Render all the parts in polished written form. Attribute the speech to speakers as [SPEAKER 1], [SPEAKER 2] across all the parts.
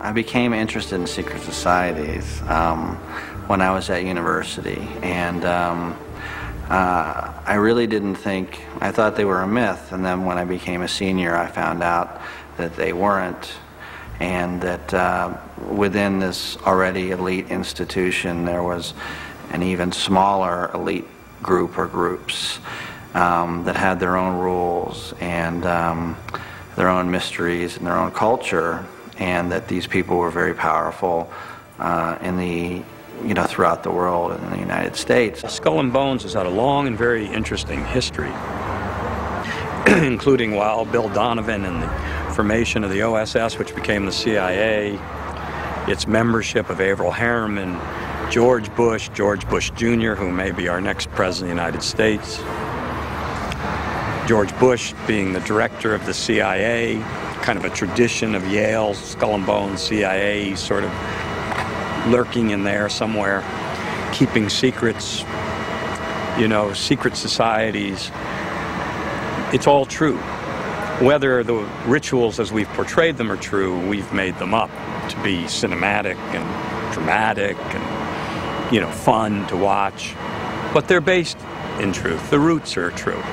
[SPEAKER 1] I became interested in secret societies when I was at university, and I really didn't think, I thought they were a myth, and then when I became a senior I found out that they weren't, and that within this already elite institution there was an even smaller elite group or groups that had their own rules and their own mysteries and their own culture, and that these people were very powerful in the, throughout the world and in the United States.
[SPEAKER 2] Skull and Bones has had a long and very interesting history, including Wild Bill Donovan and the formation of the OSS, which became the CIA, its membership of Averell Harriman, George Bush Jr., who may be our next president of the United States, George Bush being the director of the CIA, kind of a tradition of Yale, Skull and Bones, CIA, sort of lurking in there somewhere, keeping secrets, secret societies. It's all true. Whether the rituals as we've portrayed them are true, we've made them up to be cinematic and dramatic and, fun to watch. But they're based in truth. The roots are true.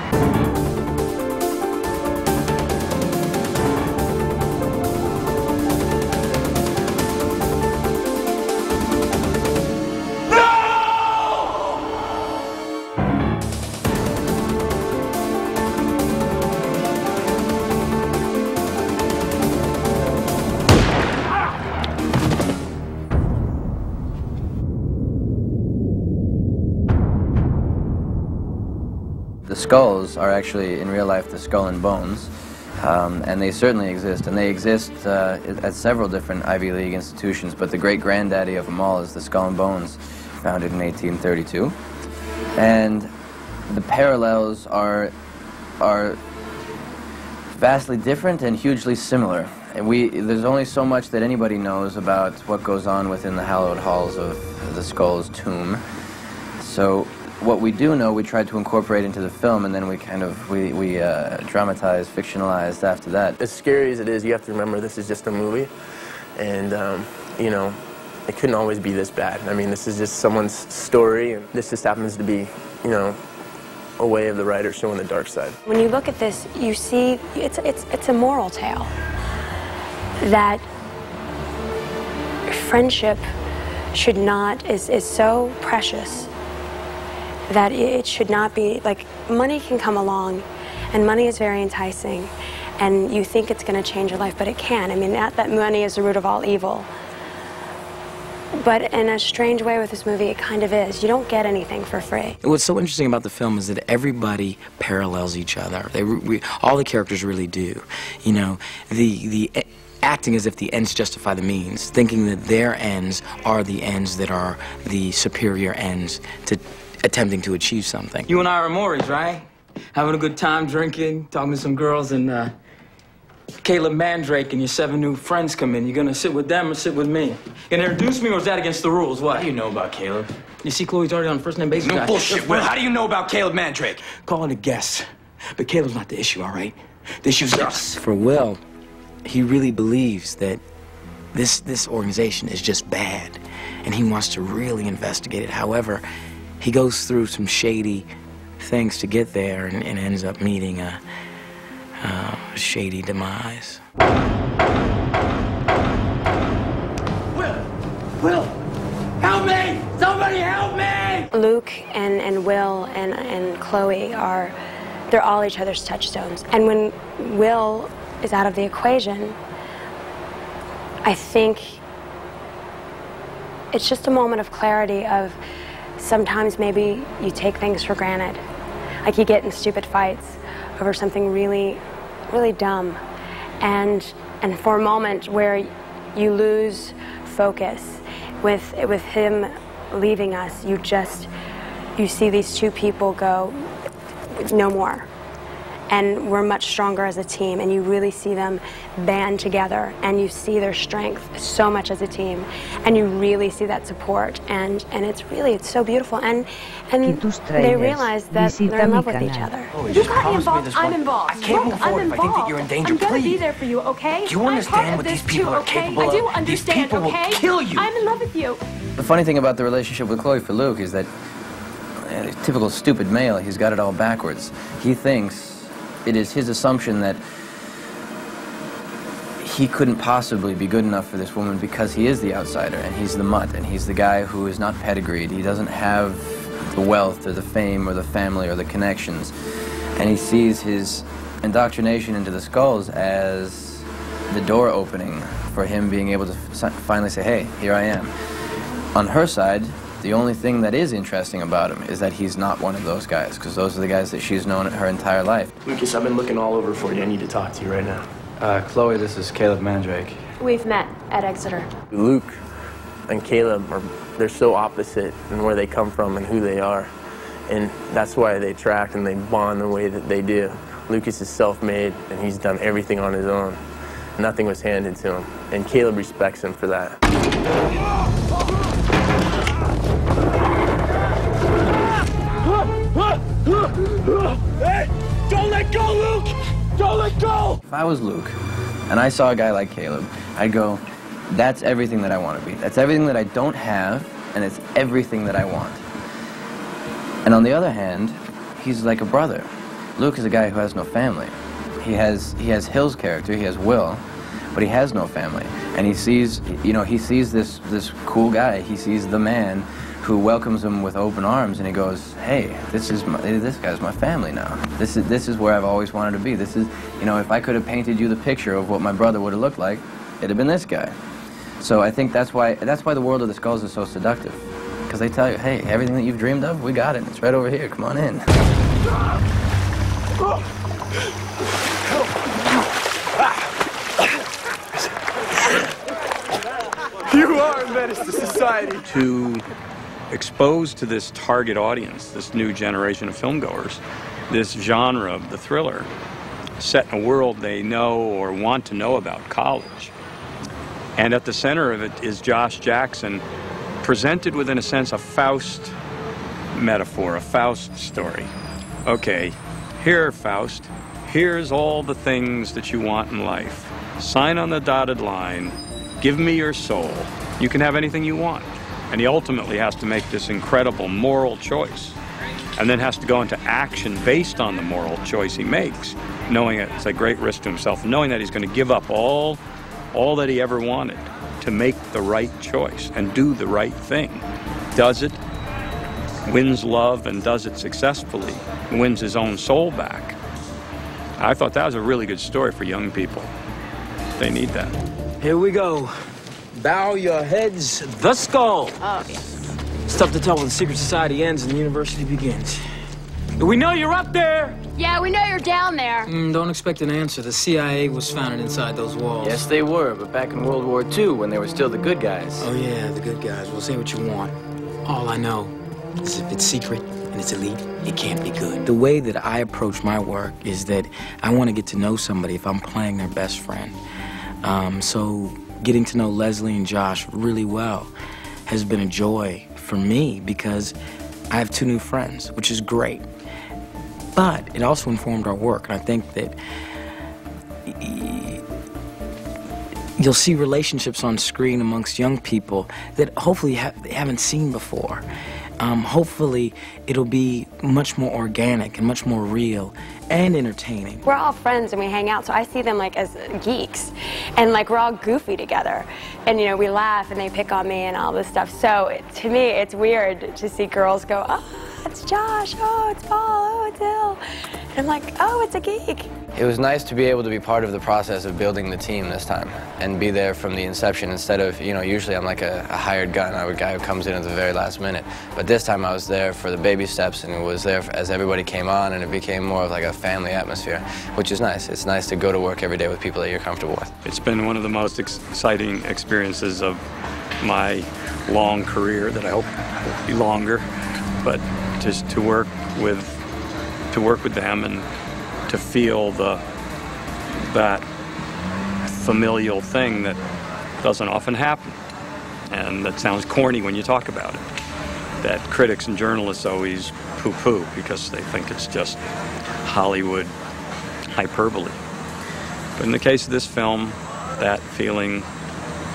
[SPEAKER 3] The skulls are actually, in real life, the skull and bones, and they certainly exist, and they exist at several different Ivy League institutions, but the great-granddaddy of them all is the Skull and Bones, founded in 1832. And the parallels are vastly different and hugely similar. And there's only so much that anybody knows about what goes on within the hallowed halls of the Skull's tomb. So what we do know, we tried to incorporate into the film, and then we dramatized, fictionalized after that.
[SPEAKER 4] As scary as it is, you have to remember this is just a movie, and it couldn't always be this bad. I mean, this is just someone's story, and this just happens to be, a way of the writer showing the dark side. When you look at this, you see it's a moral tale that friendship should not is so precious that it should not be, like, money can come along, and money is very enticing, and you think it's going to change your life, but it can. I mean, that money is the root of all evil. But in a strange way with this movie, it kind of is. You don't get anything for free.
[SPEAKER 5] What's so interesting about the film is that everybody parallels each other. All the characters really do. The acting as if the ends justify the means, thinking that their ends are the ends that are the superior ends to attempting to achieve something.
[SPEAKER 6] You and I are Maury's, right? Having a good time drinking, talking to some girls, and Caleb Mandrake and your 7 new friends come in. You gonna sit with them or sit with me? You gonna introduce me, or is that against the rules? What?
[SPEAKER 7] How do you know about Caleb?
[SPEAKER 6] You see, Chloe's already on first name basis.
[SPEAKER 7] No bullshit, Will. How do you know about Caleb Mandrake?
[SPEAKER 6] Call it a guess. But Caleb's not the issue, all right? The issue's us.
[SPEAKER 5] For Will, he really believes that this organization is just bad, and he wants to really investigate it. However, he goes through some shady things to get there, and ends up meeting a shady demise.
[SPEAKER 6] Will, help me! Somebody help me!
[SPEAKER 4] Luke and Will and Chloe they're all each other's touchstones. And when Will is out of the equation, I think it's just a moment of clarity of sometimes maybe you take things for granted. Like you get in stupid fights over something really, really dumb. And for a moment where you lose focus with him leaving us, you see these two people go, no more.
[SPEAKER 8] and we're much stronger as a team, and you really see them band together, and you see their strength so much as a team, and you really see that support, and it's so beautiful, and they realize that they're in love with each other.
[SPEAKER 7] You got me involved, I'm involved. I can't move forward if I think that you're in danger.
[SPEAKER 8] I'm gonna
[SPEAKER 7] Please.
[SPEAKER 8] be there for you, okay?
[SPEAKER 7] Do you understand what these people are capable of?
[SPEAKER 8] I do understand,
[SPEAKER 7] These people will
[SPEAKER 8] okay?
[SPEAKER 7] kill you.
[SPEAKER 8] I'm in love with you.
[SPEAKER 3] The funny thing about the relationship with Chloe for Luke is that, typical stupid male, he's got it all backwards. He thinks it is his assumption that he couldn't possibly be good enough for this woman because he is the outsider, and he's the mutt, and he's the guy who is not pedigreed. He doesn't have the wealth or the fame or the family or the connections. And he sees his indoctrination into the Skulls as the door opening for him being able to finally say, hey, here I am. On her side, the only thing that is interesting about him is that he's not one of those guys, because those are the guys that she's known her entire life.
[SPEAKER 9] Lucas, I've been looking all over for you. I need to talk to you right now.
[SPEAKER 3] Chloe, this is Caleb Mandrake.
[SPEAKER 8] We've met at Exeter.
[SPEAKER 4] Luke and Caleb, they're so opposite in where they come from and who they are. And that's why they attract and they bond the way that they do. Lucas is self-made, and he's done everything on his own. Nothing was handed to him, and Caleb respects him for that.
[SPEAKER 9] Hey! Don't let go, Luke! Don't let go!
[SPEAKER 3] If I was Luke, and I saw a guy like Caleb, I'd go, that's everything that I want to be. That's everything that I don't have, and it's everything that I want. And on the other hand, he's like a brother. Luke is a guy who has no family. He has Hill's character, he has Will, but he has no family. And he sees, he sees this cool guy. He sees the man who welcomes him with open arms, and he goes, hey, this guy's my family now. This is where I've always wanted to be. This is, if I could have painted you the picture of what my brother would have looked like, it'd have been this guy. So I think that's why the world of the Skulls is so seductive. Because they tell you, hey, everything that you've dreamed of, we got it. It's right over here. Come on in.
[SPEAKER 9] You are a menace to society.
[SPEAKER 2] To expose to this target audience, this new generation of filmgoers, this genre of the thriller, set in a world they know or want to know about, college. And at the center of it is Josh Jackson, presented with, in a sense, a Faust metaphor, a Faust story. Okay, here, Faust, here's all the things that you want in life. Sign on the dotted line, give me your soul. You can have anything you want. And he ultimately has to make this incredible moral choice, and then has to go into action based on the moral choice he makes, knowing it's a great risk to himself, knowing that he's going to give up all that he ever wanted to make the right choice and do the right thing. Does it, wins love, and does it successfully, wins his own soul back. I thought that was a really good story for young people. They need that.
[SPEAKER 6] Here we go. Bow your heads, the skull.
[SPEAKER 8] Oh, yes.
[SPEAKER 6] It's tough to tell when the secret society ends and the university begins. We know you're up there.
[SPEAKER 8] Yeah, we know you're down there.
[SPEAKER 6] Don't expect an answer. The CIA was founded inside those walls.
[SPEAKER 3] Yes, they were, but back in World War II, when they were still the good guys.
[SPEAKER 6] Oh, yeah, the good guys. Well, say what you want. All I know is if it's secret and it's elite, it can't be good. The way that I approach my work is that I want to get to know somebody if I'm playing their best friend. So getting to know Leslie and Josh really well has been a joy for me because I have 2 new friends, which is great. But it also informed our work, and I think that you'll see relationships on screen amongst young people that hopefully they haven't seen before. Hopefully it'll be much more organic and much more real and entertaining.
[SPEAKER 8] We're all friends and we hang out, so I see them like as geeks, and like we're all goofy together, and we laugh and they pick on me and all this stuff. So to me, it's weird to see girls go, oh, it's Josh, oh, it's Paul, oh, it's Hill. And I'm like, oh, it's a geek.
[SPEAKER 3] It was nice to be able to be part of the process of building the team this time and be there from the inception instead of, usually I'm like a hired gun. I'm a guy who comes in at the very last minute. But this time I was there for the baby steps, and it was there as everybody came on, and it became more of like a family atmosphere, which is nice. It's nice to go to work every day with people that you're comfortable with.
[SPEAKER 2] It's been one of the most exciting experiences of my long career that I hope will be longer, but just to work with them and to feel that familial thing that doesn't often happen. And that sounds corny when you talk about it. That critics and journalists always poo-poo because they think it's just Hollywood hyperbole. But in the case of this film, that feeling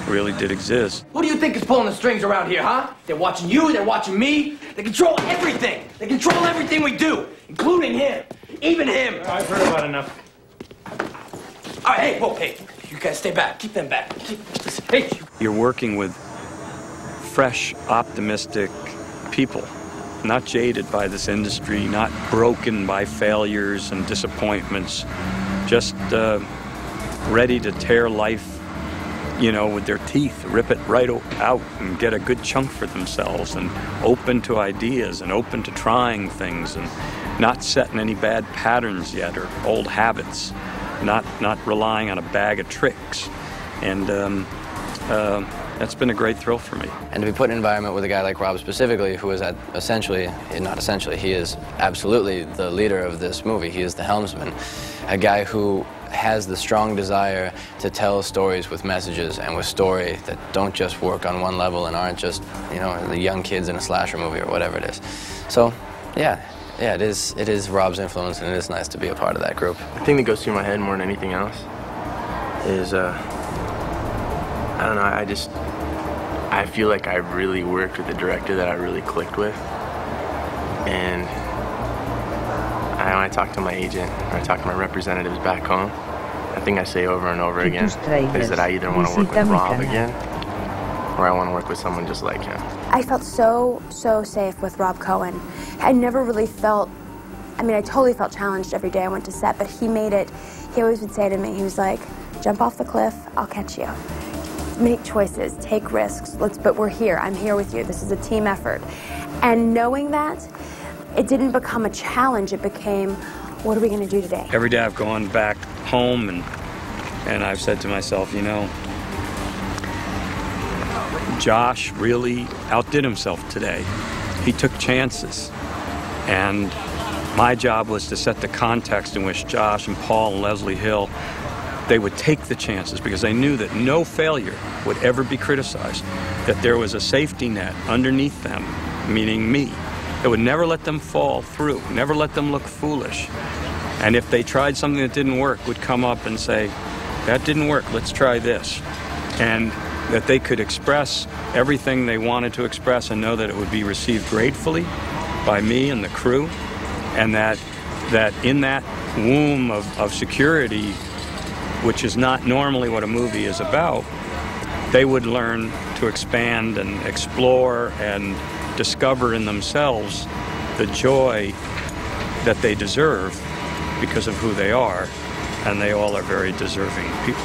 [SPEAKER 2] really did exist.
[SPEAKER 7] Who do you think is pulling the strings around here, huh? They're watching you, they're watching me. They control everything. They control everything we do, including him. Even him.
[SPEAKER 10] I've heard about enough.
[SPEAKER 7] All right, hey, whoa, hey. You guys stay back. Keep them back. Listen, hey.
[SPEAKER 2] You're working with fresh, optimistic people, not jaded by this industry, not broken by failures and disappointments, just ready to tear life, you know, with their teeth, rip it right out and get a good chunk for themselves, and open to ideas and open to trying things and not setting any bad patterns yet or old habits, not relying on a bag of tricks. And that's been a great thrill for me.
[SPEAKER 3] And to be put in an environment with a guy like Rob specifically, who is he is absolutely the leader of this movie. He is the helmsman. A guy who has the strong desire to tell stories with messages and with story that don't just work on one level and aren't just, you know, the young kids in a slasher movie or whatever it is. So, yeah, it is Rob's influence, and it is nice to be a part of that group.
[SPEAKER 4] The thing that goes through my head more than anything else is, I don't know, I feel like I really worked with a director that I really clicked with. And when I talk to my agent, or I talk to my representatives back home, the thing I say over and over again is that I either want to work with Rob again, or I want to work with someone just like him.
[SPEAKER 8] I felt so safe with Rob Cohen. I never really felt, I mean, I totally felt challenged every day I went to set, but he made it, he always would say to me, he was like, jump off the cliff, I'll catch you. Make choices, take risks, but we're here, I'm here with you, this is a team effort. And knowing that, it didn't become a challenge, it became, what are we going to do today?
[SPEAKER 2] Every day I've gone back home and I've said to myself, you know, Josh really outdid himself today. He took chances. And my job was to set the context in which Josh and Paul and Leslie Hill, they would take the chances because they knew that no failure would ever be criticized, that there was a safety net underneath them, meaning me, that would never let them fall through, never let them look foolish. And if they tried something that didn't work, would come up and say, that didn't work, let's try this. And that they could express everything they wanted to express and know that it would be received gratefully by me and the crew, and that in that womb of security, which is not normally what a movie is about, they would learn to expand and explore and discover in themselves the joy that they deserve because of who they are, and they all are very deserving people.